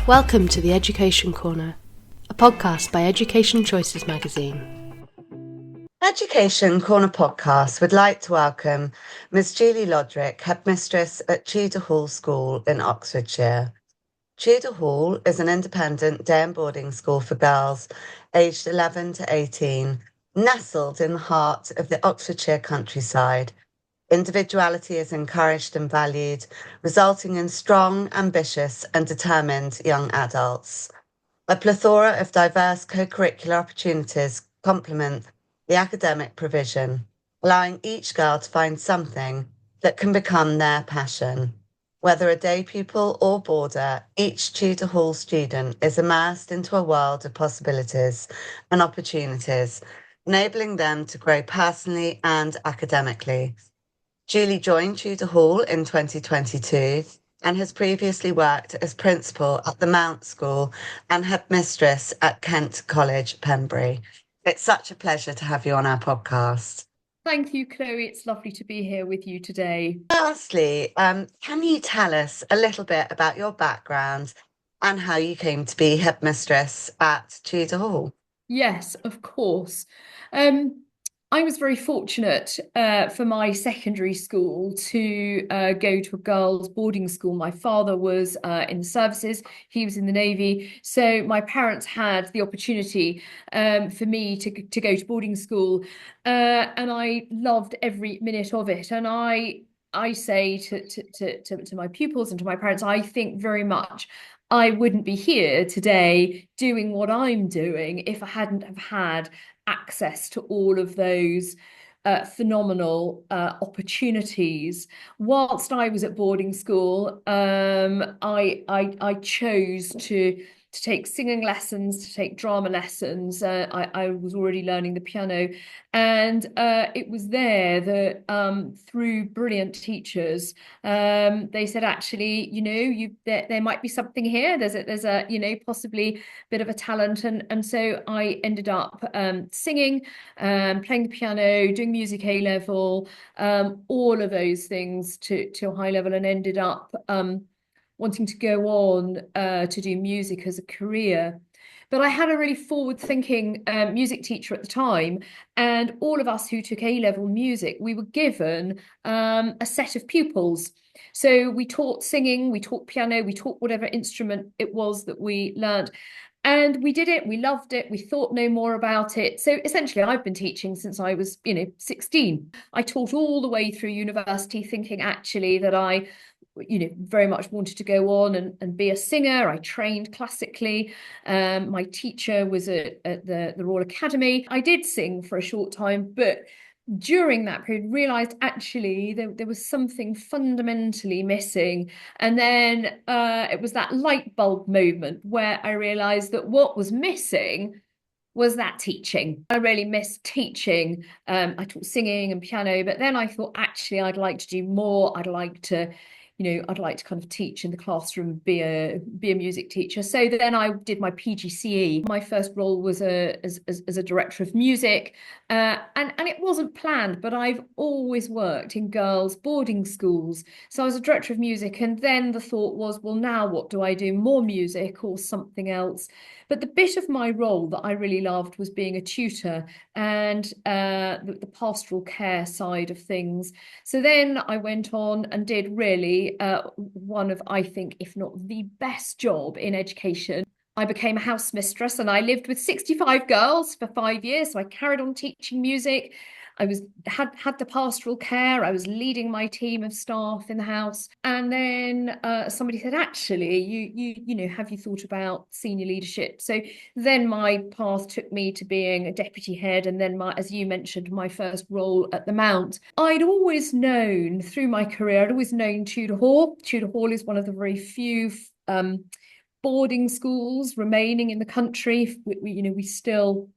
Welcome to the Education Corner, a podcast by Education Choices magazine. Education Corner podcast would like to welcome Ms. Julie Lodrick, Headmistress at Tudor Hall School in Oxfordshire. Tudor Hall is an independent day and boarding school for girls aged 11 to 18, nestled in the heart of the Oxfordshire countryside. Individuality is encouraged and valued, resulting in strong, ambitious and determined young adults. A plethora of diverse co-curricular opportunities complement the academic provision, allowing each girl to find something that can become their passion. Whether a day pupil or boarder, each Tudor Hall student is immersed into a world of possibilities and opportunities, enabling them to grow personally and academically. Julie joined Tudor Hall in 2022 and has previously worked as principal at the Mount School and headmistress at Kent College, Pembury. It's such a pleasure to have you on our podcast. Thank you, Chloe. It's lovely to be here with you today. Firstly, can you tell us a little bit about your background and how you came to be headmistress at Tudor Hall? Yes, of course. I was very fortunate for my secondary school to go to a girls' boarding school. My father was in the services, he was in the Navy. So my parents had the opportunity for me to go to boarding school, and I loved every minute of it. And I say to my pupils and to my parents, I think very much I wouldn't be here today doing what I'm doing if I hadn't have had access to all of those phenomenal opportunities. Whilst I was at boarding school, I chose to take singing lessons, to take drama lessons. I was already learning the piano, and it was there that through brilliant teachers, they said, actually, there might be something here. There's a possibly a bit of a talent, and so I ended up singing, playing the piano, doing music A level, all of those things to a high level, and ended up wanting to go on to do music as a career. But I had a really forward-thinking music teacher at the time, and all of us who took A-level music, we were given a set of pupils. So we taught singing, we taught piano, we taught whatever instrument it was that we learned. And we did it, we loved it, we thought no more about it. So essentially, I've been teaching since I was, 16. I taught all the way through university, thinking actually that I very much wanted to go on and be a singer. I trained classically. My teacher was at the Royal Academy. I did sing for a short time, but during that period realized actually there was something fundamentally missing. And then it was that light bulb moment where I realized that what was missing was that teaching. I really missed teaching. I taught singing and piano, but then I thought, actually, I'd like to do more. I'd like to kind of teach in the classroom, be a music teacher. So then I did my PGCE. My first role was as a director of music, and it wasn't planned, but I've always worked in girls' boarding schools. So I was a director of music, and then the thought was, well, now what do I do? More music or something else? But the bit of my role that I really loved was being a tutor and the pastoral care side of things. So then I went on and did really one of, I think, if not the best job in education. I became a house mistress, and I lived with 65 girls for 5 years. So I carried on teaching music. I had the pastoral care. I was leading my team of staff in the house, and then somebody said, "Actually, have you thought about senior leadership?" So then my path took me to being a deputy head, and then as you mentioned, my first role at the Mount. I'd always known through my career, I'd always known Tudor Hall. Tudor Hall is one of the very few boarding schools remaining in the country. We still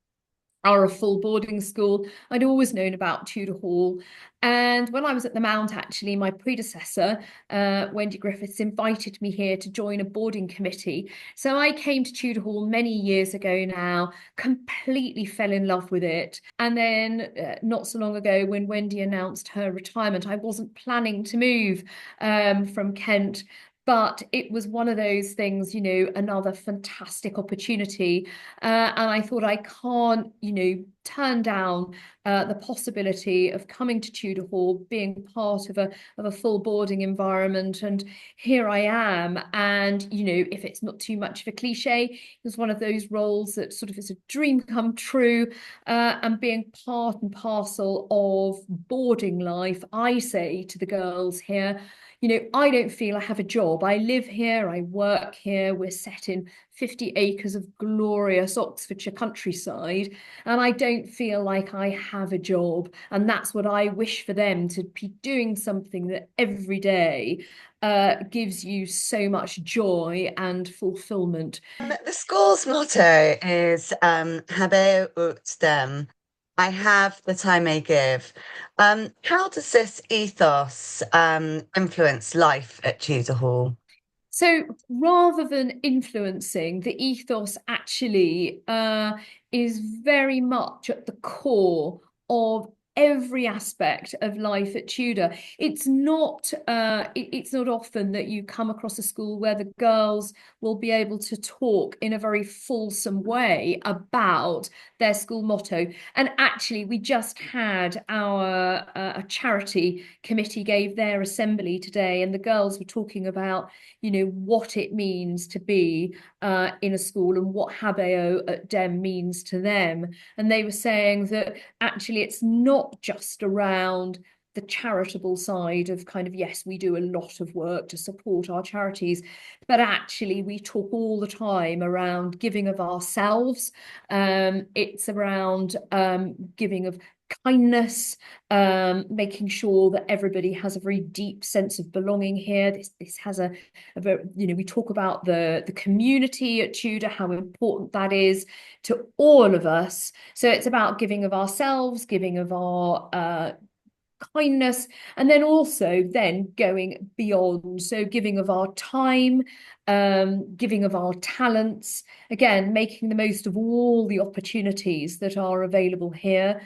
are a full boarding school. I'd always known about Tudor Hall. And when I was at the Mount, actually, my predecessor, Wendy Griffiths, invited me here to join a boarding committee. So I came to Tudor Hall many years ago now, completely fell in love with it. And then not so long ago, when Wendy announced her retirement, I wasn't planning to move from Kent. But it was one of those things, another fantastic opportunity. And I thought I can't, turn down the possibility of coming to Tudor Hall, being part of a full boarding environment. And here I am. And, if it's not too much of a cliche, it was one of those roles that sort of is a dream come true. And being part and parcel of boarding life, I say to the girls here, I don't feel I have a job. I live here, I work here. We're set in 50 acres of glorious Oxfordshire countryside, and I don't feel like I have a job. And that's what I wish for them, to be doing something that every day gives you so much joy and fulfillment. The school's motto is Habeo ut dem. I have that I may give. How does this ethos influence life at Tudor Hall? So rather than influencing, the ethos actually is very much at the core of every aspect of life at Tudor. It's not often that you come across a school where the girls will be able to talk in a very fulsome way about their school motto. And actually, we just had our a charity committee gave their assembly today, and the girls were talking about what it means to be in a school and what Habeo at Dem means to them. And they were saying that actually it's not just around the charitable side of kind of, yes, we do a lot of work to support our charities, but actually we talk all the time around giving of ourselves. It's around giving of kindness, making sure that everybody has a very deep sense of belonging here. This has a very, we talk about the community at Tudor, how important that is to all of us. So it's about giving of ourselves, giving of our kindness, and then also then going beyond, so giving of our time, giving of our talents, again making the most of all the opportunities that are available here.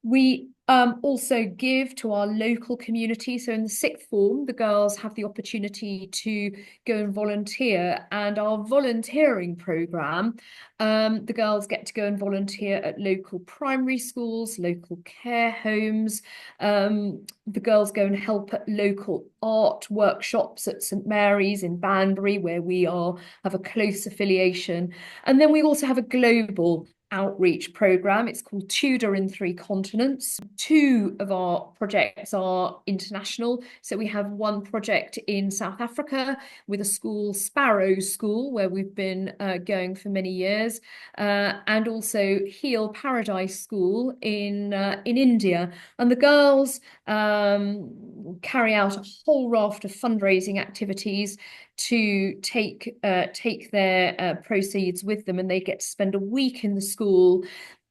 We also give to our local community. So in the sixth form, the girls have the opportunity to go and volunteer. And our volunteering programme, the girls get to go and volunteer at local primary schools, local care homes. The girls go and help at local art workshops at St Mary's in Banbury, where we have a close affiliation. And then we also have a global outreach program. It's called Tudor in 3 continents. 2 of our projects are international. So we have one project in South Africa with a school, Sparrow School, where we've been going for many years, and also Heal Paradise School in India. And the girls carry out a whole raft of fundraising activities to take their proceeds with them, and they get to spend a week in the school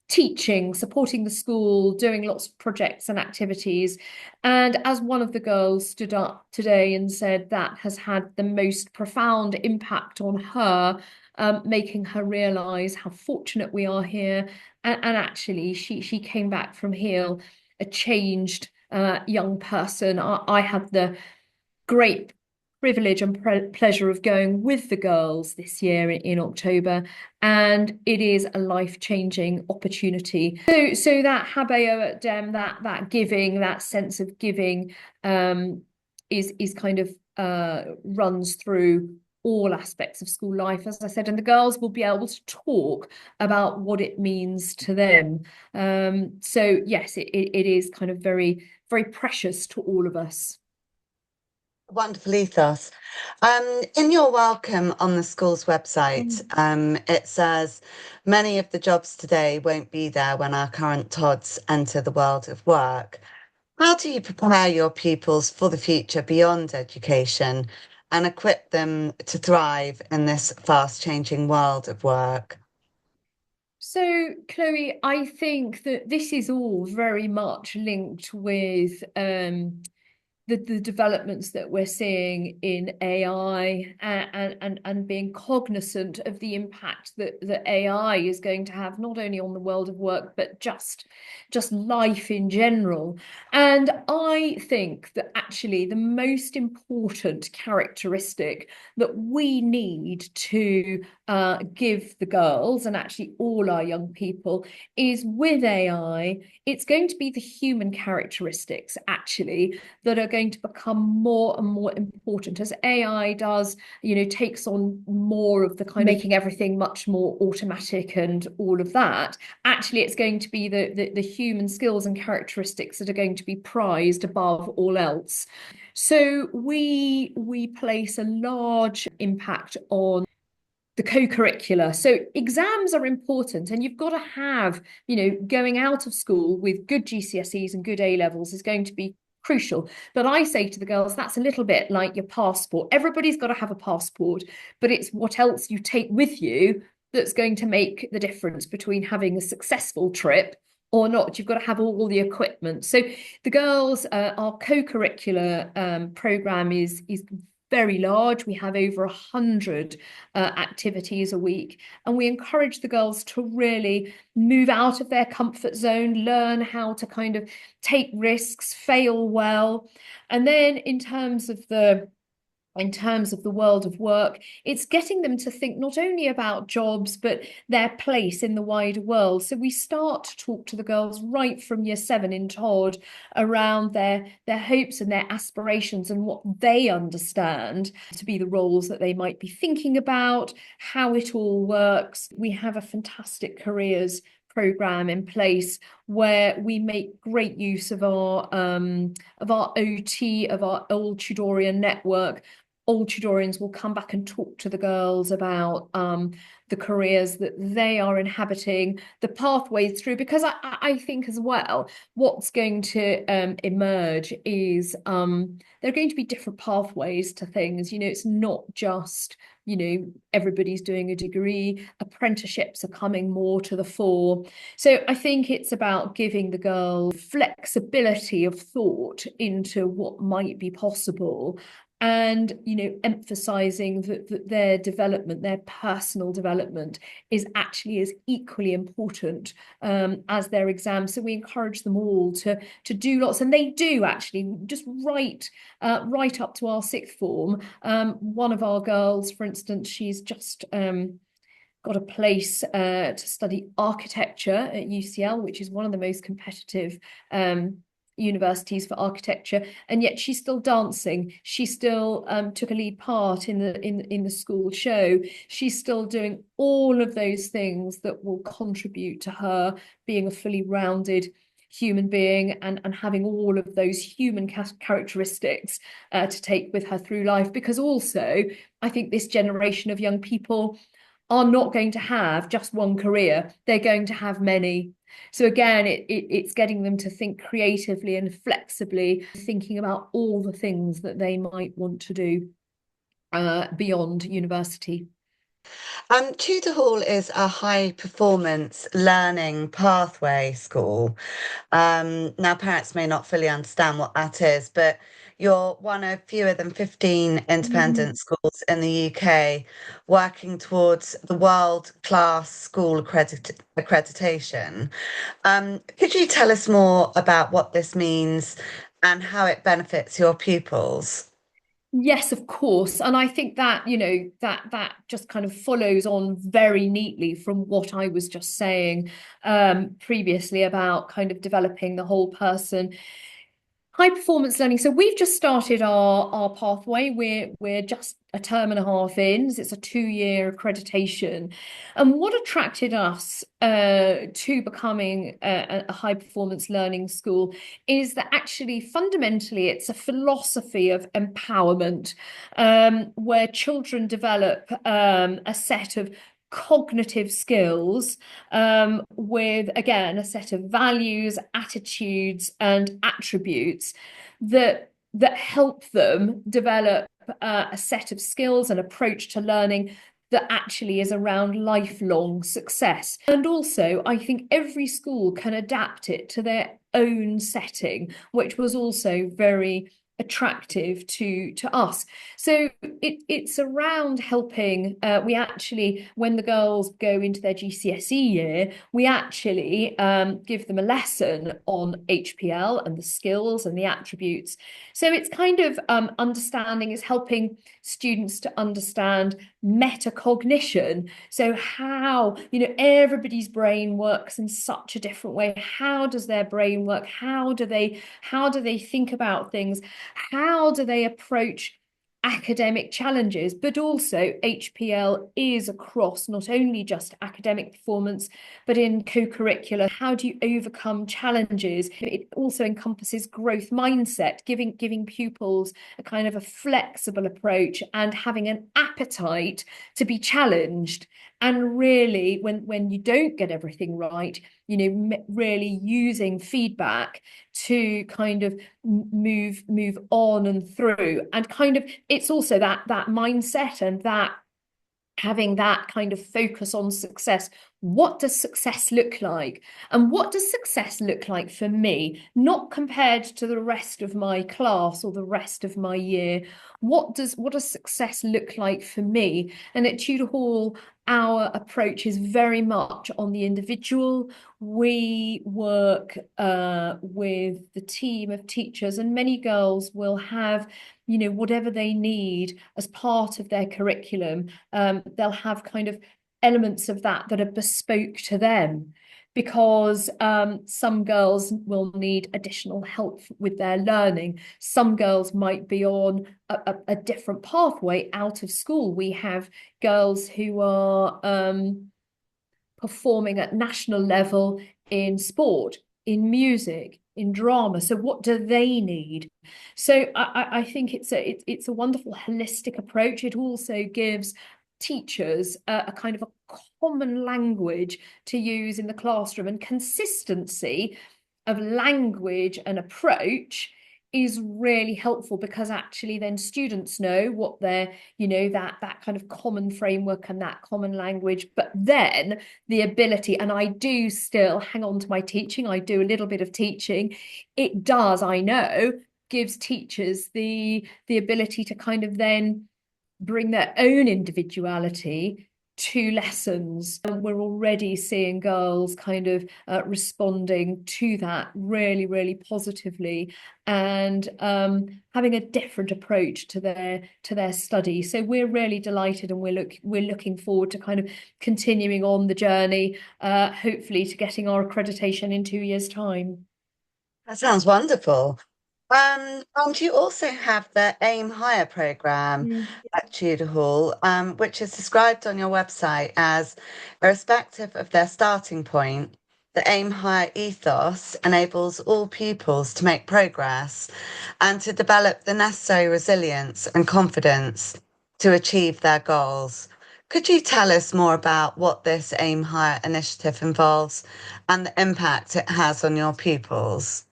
teaching, supporting the school, doing lots of projects and activities. And as one of the girls stood up today and said that has had the most profound impact on her, making her realise how fortunate we are here. And actually, she came back from Heal a changed young person. I had the great privilege and pleasure of going with the girls this year in October, and it is a life-changing opportunity. So that Habeo at Dem, that giving, that sense of giving, is kind of runs through all aspects of school life, as I said, and the girls will be able to talk about what it means to them. So yes, it is kind of very, very precious to all of us. Wonderful ethos. In your welcome on the school's website, it says, many of the jobs today won't be there when our current Tods enter the world of work. How do you prepare your pupils for the future beyond education and equip them to thrive in this fast-changing world of work? So, Chloe, I think that this is all very much linked with the developments that we're seeing in AI, and being cognizant of the impact that AI is going to have not only on the world of work, but just life in general. And I think that actually the most important characteristic that we need to give the girls, and actually all our young people, is with AI, it's going to be the human characteristics actually that are going to become more and more important as AI does, takes on more of the kind of making everything much more automatic and all of that. Actually, it's going to be the human skills and characteristics that are going to be prized above all else. So we place a large impact on the co-curricular. So exams are important, and you've got to have, going out of school with good GCSEs and good A levels is going to be crucial. But I say to the girls, that's a little bit like your passport. Everybody's got to have a passport, but it's what else you take with you that's going to make the difference between having a successful trip or not. You've got to have all the equipment. So the girls, our co-curricular program is very large. We have over 100 activities a week, and we encourage the girls to really move out of their comfort zone, learn how to kind of take risks, fail well. And then in terms of the world of work, it's getting them to think not only about jobs, but their place in the wider world. So we start to talk to the girls right from year 7 in Todd around their hopes and their aspirations and what they understand to be the roles that they might be thinking about, how it all works. We have a fantastic careers program in place where we make great use of our OT, of our Old Tudorian network. Old Tudorians will come back and talk to the girls about the careers that they are inhabiting, the pathways through, because I think as well, what's going to emerge is there are going to be different pathways to things. It's not just, everybody's doing a degree. Apprenticeships are coming more to the fore. So I think it's about giving the girl flexibility of thought into what might be possible, and emphasizing that their development, their personal development, is actually as equally important as their exams. So we encourage them all to do lots, and they do actually, just right up to our 6th form. One of our girls, for instance, she's just got a place to study architecture at UCL, which is one of the most competitive universities for architecture, and yet she's still dancing. She still took a lead part in the school show. She's still doing all of those things that will contribute to her being a fully rounded human being and having all of those human characteristics to take with her through life. Because also, I think this generation of young people are not going to have just one career. They're going to have many. So again, it's getting them to think creatively and flexibly, thinking about all the things that they might want to do beyond university. Tudor Hall is a high performance learning pathway school. Now, parents may not fully understand what that is, but you're one of fewer than 15 independent schools in the UK working towards the world-class school accreditation. Could you tell us more about what this means and how it benefits your pupils? Yes, of course. And I think that, that just kind of follows on very neatly from what I was just saying previously about kind of developing the whole person. High performance learning. So we've just started our pathway. We're just a term and a half in. So it's a 2-year accreditation. And what attracted us to becoming a high performance learning school is that actually fundamentally it's a philosophy of empowerment, where children develop a set of cognitive skills with, again, a set of values, attitudes, and attributes that help them develop a set of skills and approach to learning that actually is around lifelong success. And also, I think every school can adapt it to their own setting, which was also very attractive to us. So it's around helping. We actually, when the girls go into their GCSE year, we actually give them a lesson on HPL and the skills and the attributes. So it's kind of understanding, is helping students to understand metacognition. So how, everybody's brain works in such a different way. How does their brain work? How do they think about things? How do they approach academic challenges? But also HPL is across not only just academic performance, but in co-curricular. How do you overcome challenges? It also encompasses growth mindset, giving pupils a kind of a flexible approach and having an appetite to be challenged. And really, when you don't get everything right, really using feedback to kind of move on and through. And kind of, it's also that mindset and that having that kind of focus on success. What does success look like? And what does success look like for me? Not compared to the rest of my class or the rest of my year. What does success look like for me? And at Tudor Hall, our approach is very much on the individual. We work with the team of teachers, and many girls will have, whatever they need as part of their curriculum. They'll have kind of elements of that are bespoke to them, because some girls will need additional help with their learning. Some girls might be on a different pathway out of school. We have girls who are performing at national level in sport, in music, in drama. So what do they need? So I think it's a wonderful holistic approach. It also gives teachers a kind of a common language to use in the classroom, and consistency of language and approach is really helpful, because actually then students know what they're, that kind of common framework and that common language. But then the ability, and I do still hang on to my teaching, I do a little bit of teaching, it does, I know, gives teachers the ability to kind of then bring their own individuality to lessons. And we're already seeing girls kind of responding to that really, really positively, and having a different approach to their study. So we're really delighted, and we're looking forward to kind of continuing on the journey, hopefully to getting our accreditation in 2 years' time. That sounds wonderful. And you also have the Aim Higher program at Tudor Hall, which is described on your website as, irrespective of their starting point, the Aim Higher ethos enables all pupils to make progress and to develop the necessary resilience and confidence to achieve their goals. Could you tell us more about what this Aim Higher initiative involves and the impact it has on your pupils?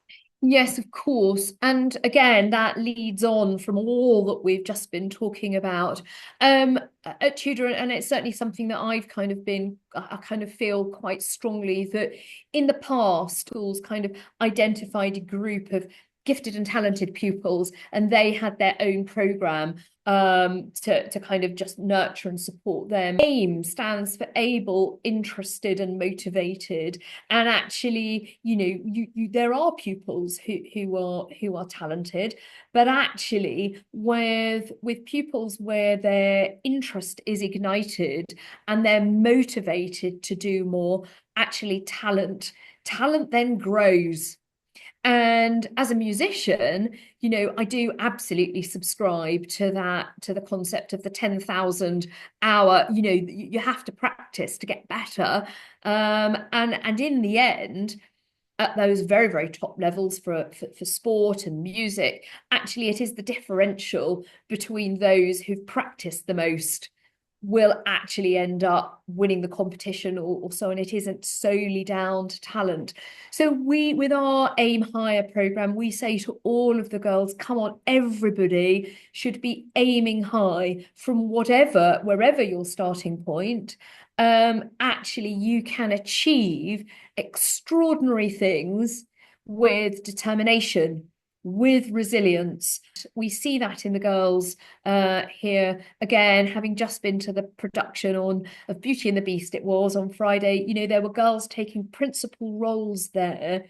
Yes, of course. And again, that leads on from all that we've just been talking about at Tudor. And it's certainly something that I kind of feel quite strongly that in the past, schools kind of identified a group of gifted and talented pupils, and they had their own programme to kind of just nurture and support them. AIM stands for able, interested and motivated. And actually, there are pupils who are talented, but actually with pupils where their interest is ignited and they're motivated to do more, actually talent then grows. And as a musician, I do absolutely subscribe to the concept of the 10,000 hour, you have to practice to get better. And in the end, at those very, very top levels for sport and music, actually it is the differential between those who've practiced the most will actually end up winning the competition or so, and it isn't solely down to talent. So with our Aim Higher program, we say to all of the girls, come on, everybody should be aiming high from wherever your starting point. Actually, you can achieve extraordinary things with determination with resilience. We see that in the girls here, again, having just been to the production of Beauty and the Beast, it was on Friday. You know, there were girls taking principal roles there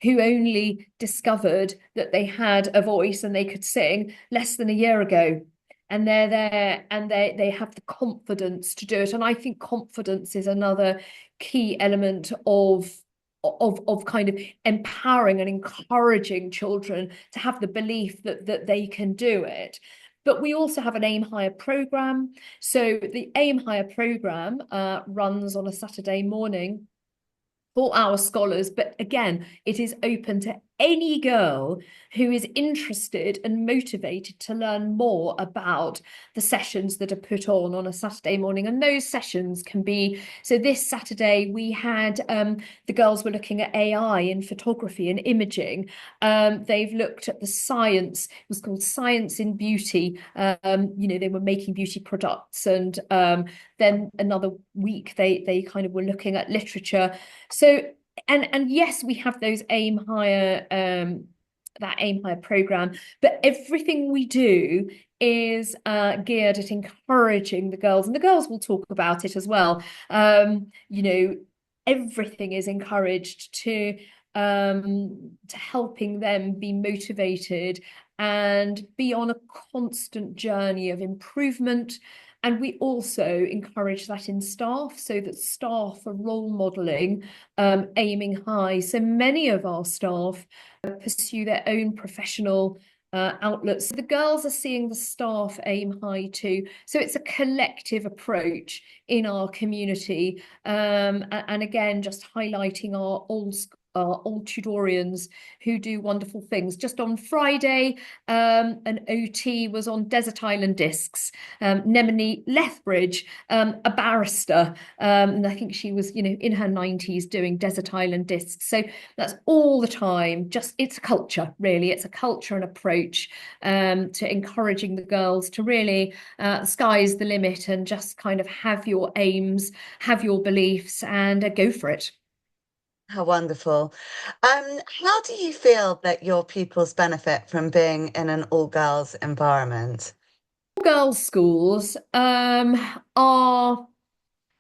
who only discovered that they had a voice and they could sing less than a year ago. And they're there and they have the confidence to do it. And I think confidence is another key element of kind of empowering and encouraging children to have the belief that they can do it. But we also have an Aim Higher programme. So the Aim Higher programme runs on a Saturday morning for our scholars, but again, it is open to any girl who is interested and motivated to learn more about the sessions that are put on a Saturday morning. And those sessions can be, so this Saturday we had, the girls were looking at AI in photography and imaging. They've looked at the science, it was called Science in Beauty. You know, they were making beauty products, and then another week they kind of were looking at literature. So and yes, we have those Aim Higher, that Aim Higher programme, but everything we do is geared at encouraging the girls, and the girls will talk about it as well. You know, everything is encouraged to helping them be motivated and be on a constant journey of improvement. And we also encourage that in staff, so that staff are role modelling, aiming high. So many of our staff pursue their own professional outlets. So the girls are seeing the staff aim high too. So it's a collective approach in our community. And again, just highlighting our old Tudorians who do wonderful things. Just on Friday, an OT was on desert island discs. Nemini Lethbridge, a barrister, and I think she was, you know, in her 90s doing desert island discs. So that's all the time. Just, it's a culture, really. It's a culture and approach to encouraging the girls to really, sky's the limit, and just kind of have your aims, have your beliefs, and go for it. How wonderful. How do you feel that your pupils benefit from being in an all-girls environment? Girls' schools are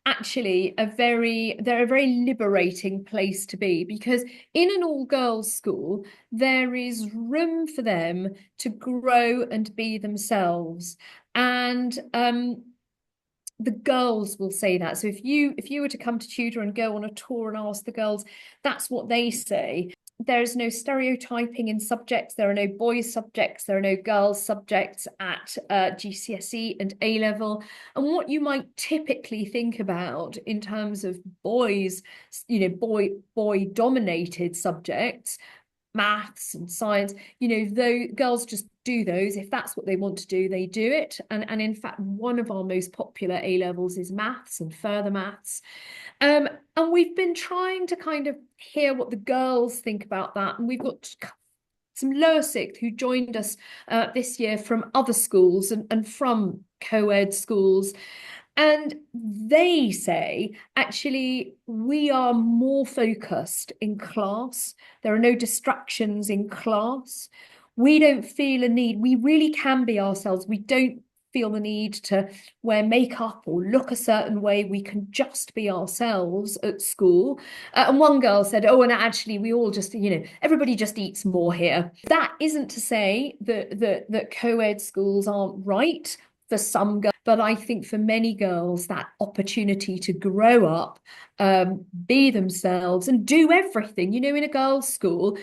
actually they're a very liberating place to be, because in an all-girls school there is room for them to grow and be themselves. And the girls will say that. So if you were to come to Tudor and go on a tour and ask the girls, that's what they say. There is no stereotyping in subjects. There are no boys subjects. There are no girls subjects at GCSE and A level. And what you might typically think about in terms of boys, you know, boy dominated subjects, maths and science, you know, though girls just do those. If that's what they want to do, they do it. And in fact, one of our most popular A levels is maths and further maths. And we've been trying to kind of hear what the girls think about that. And we've got some lower sixth who joined us this year from other schools and from co-ed schools. And they say, actually, we are more focused in class. There are no distractions in class. We don't feel a need. We really can be ourselves. We don't feel the need to wear makeup or look a certain way. We can just be ourselves at school. And one girl said, oh, and actually we all just, you know, everybody just eats more here. That isn't to say that co-ed schools aren't right for some girls, but I think for many girls, that opportunity to grow up, be themselves and do everything, you know, in a girls' school,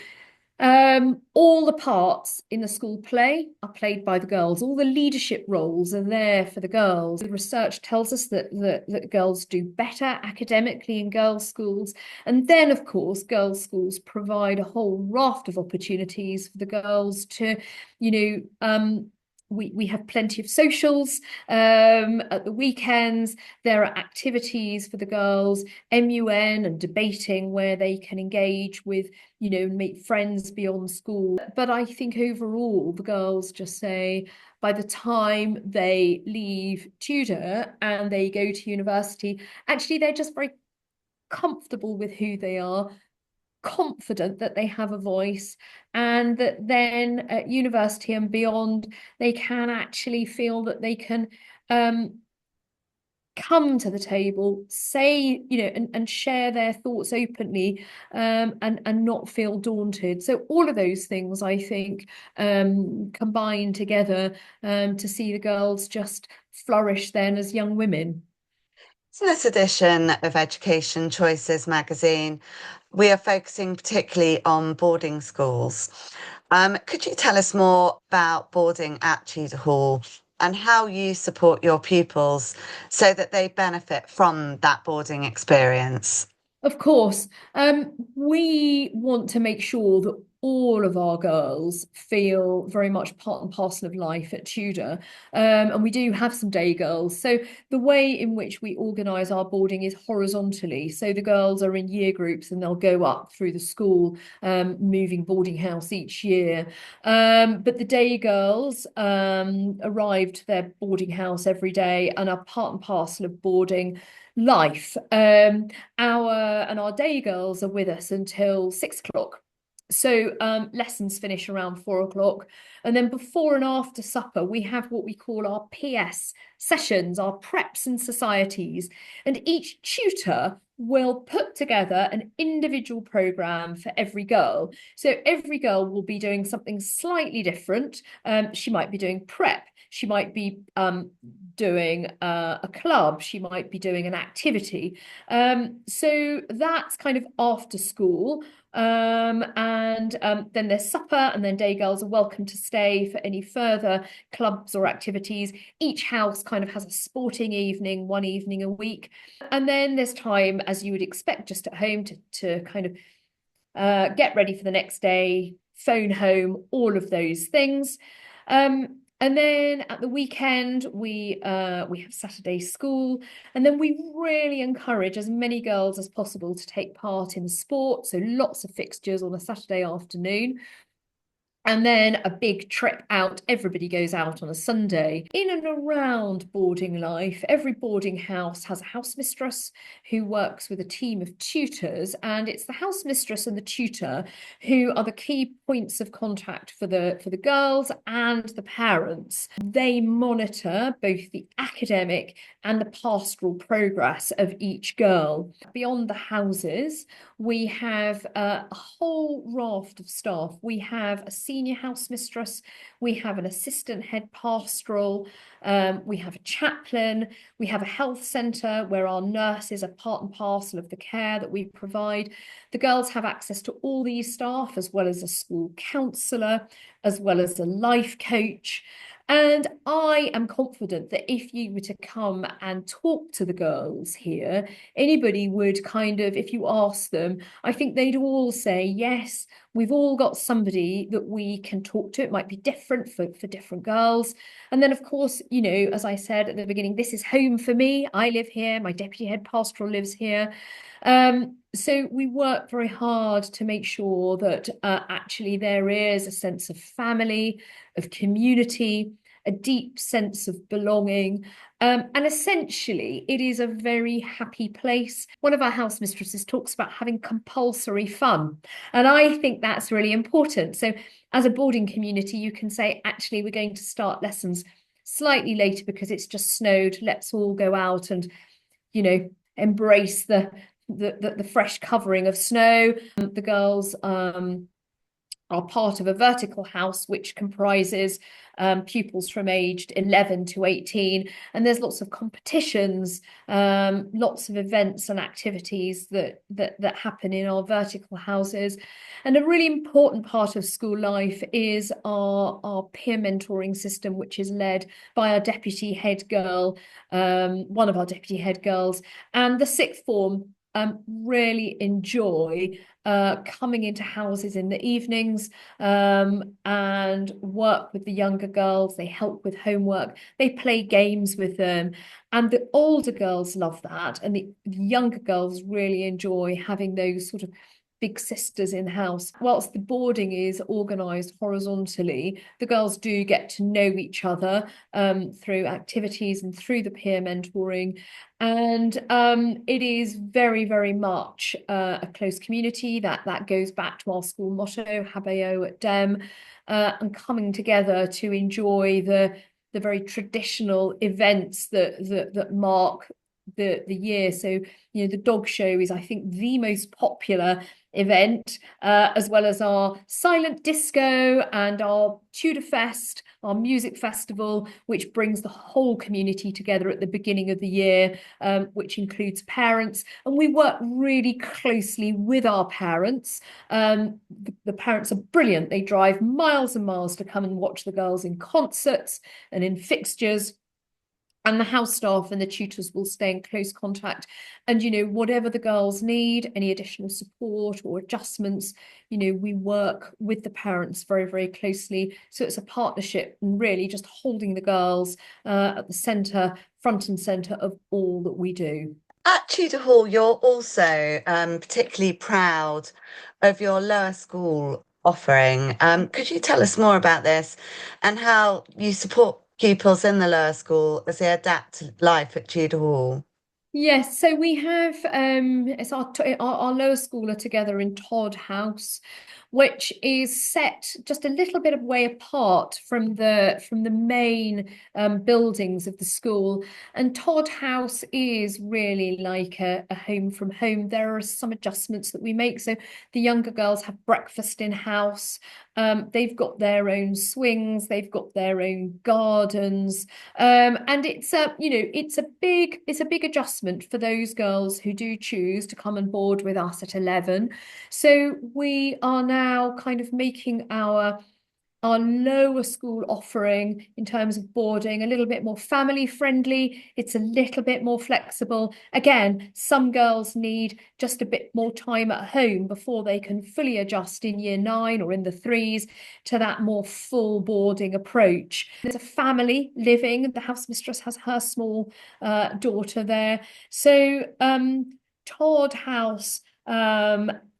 all the parts in the school play are played by the girls. All the leadership roles are there for the girls. The research tells us that girls do better academically in girls' schools. And then, of course, girls' schools provide a whole raft of opportunities for the girls to, you know, we have plenty of socials at the weekends. There are activities for the girls, MUN and debating, where they can engage with, you know, make friends beyond school. But I think overall, the girls just say, by the time they leave Tudor and they go to university, actually, they're just very comfortable with who they are. confident that they have a voice, and that then at university and beyond, they can actually feel that they can come to the table, say, and share their thoughts openly, and not feel daunted. So all of those things, I think, combine together to see the girls just flourish then as young women. In this edition of Education Choices magazine, we are focusing particularly on boarding schools. Could you tell us more about boarding at Tudor Hall and how you support your pupils so that they benefit from that boarding experience? Of course, we want to make sure that all of our girls feel very much part and parcel of life at Tudor. And we do have some day girls. So the way in which we organise our boarding is horizontally. So the girls are in year groups and they'll go up through the school, moving boarding house each year. But the day girls arrive to their boarding house every day and are part and parcel of boarding life. Our day girls are with us until 6 o'clock. So lessons finish around 4 o'clock. And then before and after supper, we have what we call our PS sessions, our preps and societies. And each tutor will put together an individual programme for every girl. So every girl will be doing something slightly different. She might be doing prep. She might be doing a club. She might be doing an activity. So that's kind of after school. And then there's supper, and then day girls are welcome to stay for any further clubs or activities. Each house kind of has a sporting evening, one evening a week. And then there's time, as you would expect, just at home to kind of get ready for the next day, phone home, all of those things. And then at the weekend, we have Saturday school, and then we really encourage as many girls as possible to take part in sport. So lots of fixtures on a Saturday afternoon. And then a big trip out. Everybody goes out on a Sunday. In and around boarding life, every boarding house has a house mistress who works with a team of tutors, and it's the house mistress and the tutor who are the key points of contact for the girls and the parents. They monitor both the academic and the pastoral progress of each girl. Beyond the houses, we have a whole raft of staff. We have a senior house mistress, we have an assistant head pastoral, we have a chaplain, we have a health centre where our nurses are part and parcel of the care that we provide. The girls have access to all these staff, as well as a school counsellor, as well as a life coach. And I am confident that if you were to come and talk to the girls here, anybody would kind of, if you ask them, I think they'd all say, yes, we've all got somebody that we can talk to. It might be different for different girls. And then, of course, as I said at the beginning, this is home for me. I live here. My deputy head pastoral lives here. So we work very hard to make sure that actually there is a sense of family, of community, a deep sense of belonging. And essentially, it is a very happy place. One of our house mistresses talks about having compulsory fun. And I think that's really important. So as a boarding community, you can say, actually, we're going to start lessons slightly later because it's just snowed. Let's all go out and, embrace the fresh covering of snow. The girls are part of a vertical house which comprises pupils from aged 11 to 18, and there's lots of competitions, lots of events and activities that happen in our vertical houses. And a really important part of school life is our peer mentoring system, which is led by our deputy head girl, one of our deputy head girls, and the sixth form really enjoy coming into houses in the evenings and work with the younger girls. They help with homework, they play games with them, and the older girls love that, and the younger girls really enjoy having those sort of big sisters in house. Whilst the boarding is organised horizontally, the girls do get to know each other through activities and through the peer mentoring. And it is very, very much a close community. That goes back to our school motto, Habeo at Dem, and coming together to enjoy the very traditional events that mark the year. So, the dog show is, I think, the most popular event, as well as our silent disco and our Tudor Fest, our music festival, which brings the whole community together at the beginning of the year, which includes parents. And we work really closely with our parents. The parents are brilliant. They drive miles and miles to come and watch the girls in concerts and in fixtures. And the house staff and the tutors will stay in close contact. And, whatever the girls need, any additional support or adjustments, we work with the parents very, very closely. So it's a partnership and really just holding the girls at the centre, front and centre of all that we do. At Tudor Hall, you're also particularly proud of your lower school offering. Could you tell us more about this and how you support pupils in the lower school as they adapt to life at Tudor Hall? Yes, so we have it's our lower school are together in Todd House, which is set just a little bit of way apart from the main buildings of the school. And Todd House is really like a home from home. There are some adjustments that we make. So the younger girls have breakfast in house. They've got their own swings, they've got their own gardens, and it's a big adjustment for those girls who do choose to come on board with us at 11. So we are now kind of making our lower school offering in terms of boarding a little bit more family friendly. It's a little bit more flexible. Again, some girls need just a bit more time at home before they can fully adjust in year 9 or in the 3s to that more full boarding approach. There's a family living. The house mistress has her small daughter there. So Todd House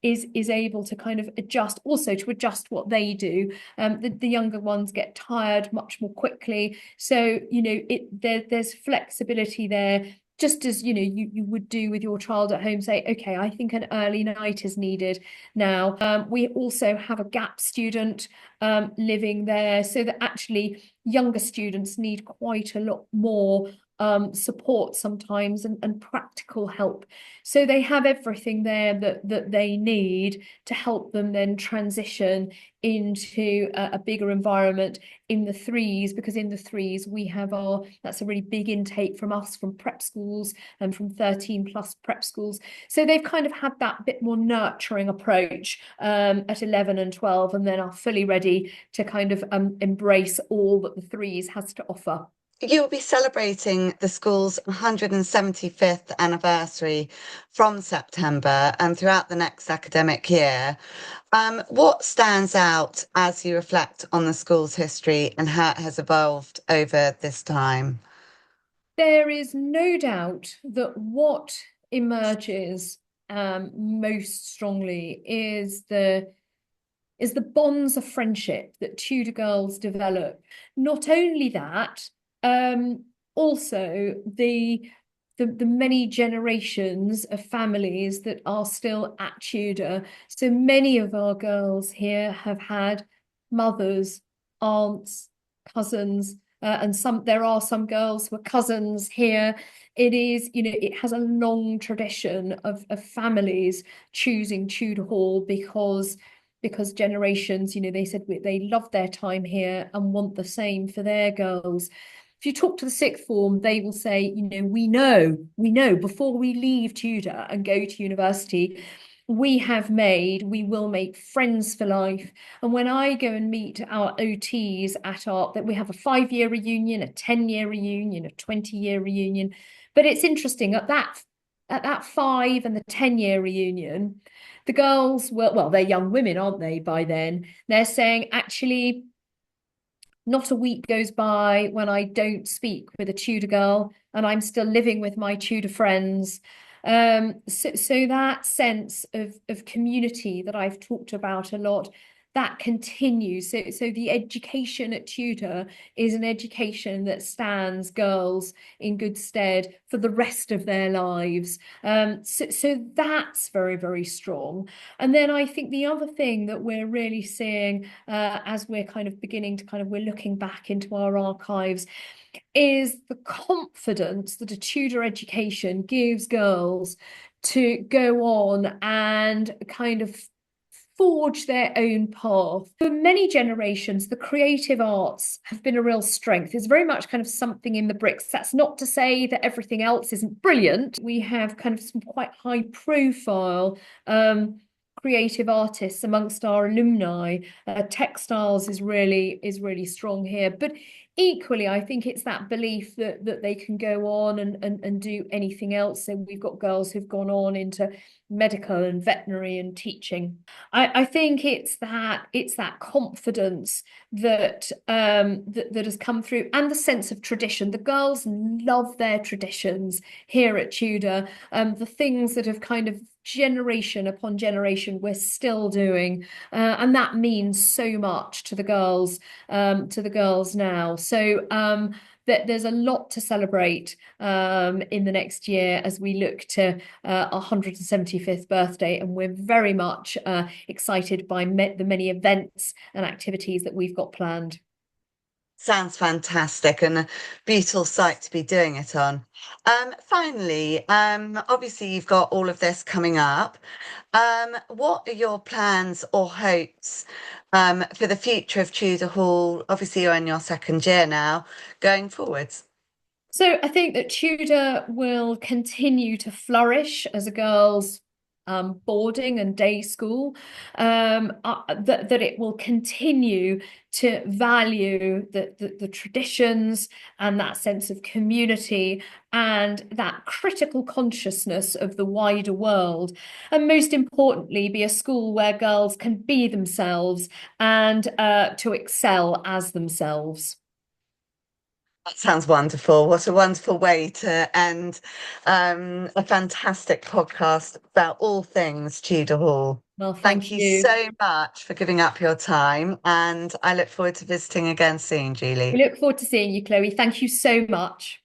is able to kind of adjust what they do. The younger ones get tired much more quickly, so there's flexibility there, just as you would do with your child at home. Say, okay, I think an early night is needed now. We also have a gap student living there, so that actually younger students need quite a lot more support sometimes and practical help. So they have everything there that they need to help them then transition into a bigger environment in the 3s, because in the 3s we have that's a really big intake from us, from prep schools and from 13 plus prep schools. So they've kind of had that bit more nurturing approach at 11 and 12, and then are fully ready to kind of embrace all that the 3s has to offer. You'll be celebrating the school's 175th anniversary from September and throughout the next academic year. What stands out as you reflect on the school's history and how it has evolved over this time? There is no doubt that what emerges most strongly is the bonds of friendship that Tudor girls develop. Not only that, also the many generations of families that are still at Tudor. So many of our girls here have had mothers, aunts, cousins, and there are some girls who are cousins here. It is, it has a long tradition of families choosing Tudor Hall because generations, they said they love their time here and want the same for their girls. If you talk to the sixth form, they will say, we know before we leave Tudor and go to university, we will make friends for life. And when I go and meet our OTs that we have a 5-year reunion, a 10-year reunion, a 20-year reunion. But it's interesting at that 5 and the 10-year reunion, the girls they're young women, aren't they, by then? They're saying, actually, not a week goes by when I don't speak with a Tudor girl, and I'm still living with my Tudor friends. So that sense of community that I've talked about a lot, that continues. So the education at Tudor is an education that stands girls in good stead for the rest of their lives. So that's very, very strong. And then I think the other thing that we're really seeing as we're kind of beginning to we're looking back into our archives is the confidence that a Tudor education gives girls to go on and kind of forge their own path. For many generations, the creative arts have been a real strength. It's very much kind of something in the bricks. That's not to say that everything else isn't brilliant. We have kind of some quite high profile creative artists amongst our alumni. Textiles is really strong here, but equally, I think it's that belief that they can go on and do anything else. So we've got girls who've gone on into medical and veterinary and teaching. I think it's that confidence that that has come through, and the sense of tradition. The girls love their traditions here at Tudor. The things that have kind of generation upon generation we're still doing, and that means so much to the girls now. So that there's a lot to celebrate in the next year as we look to our 175th birthday, and we're very much excited by the many events and activities that we've got planned. Sounds fantastic, and a beautiful site to be doing it on. Finally, obviously you've got all of this coming up. What are your plans or hopes for the future of Tudor Hall? Obviously you're in your second year now, going forwards. So I think that Tudor will continue to flourish as a girls' boarding and day school, that it will continue to value the traditions and that sense of community and that critical consciousness of the wider world, and most importantly be a school where girls can be themselves and to excel as themselves. That sounds wonderful. What a wonderful way to end a fantastic podcast about all things Tudor Hall. Well, Thank you you. so much for giving up your time, and I look forward to visiting again soon, Julie. We look forward to seeing you, Chloe. Thank you so much.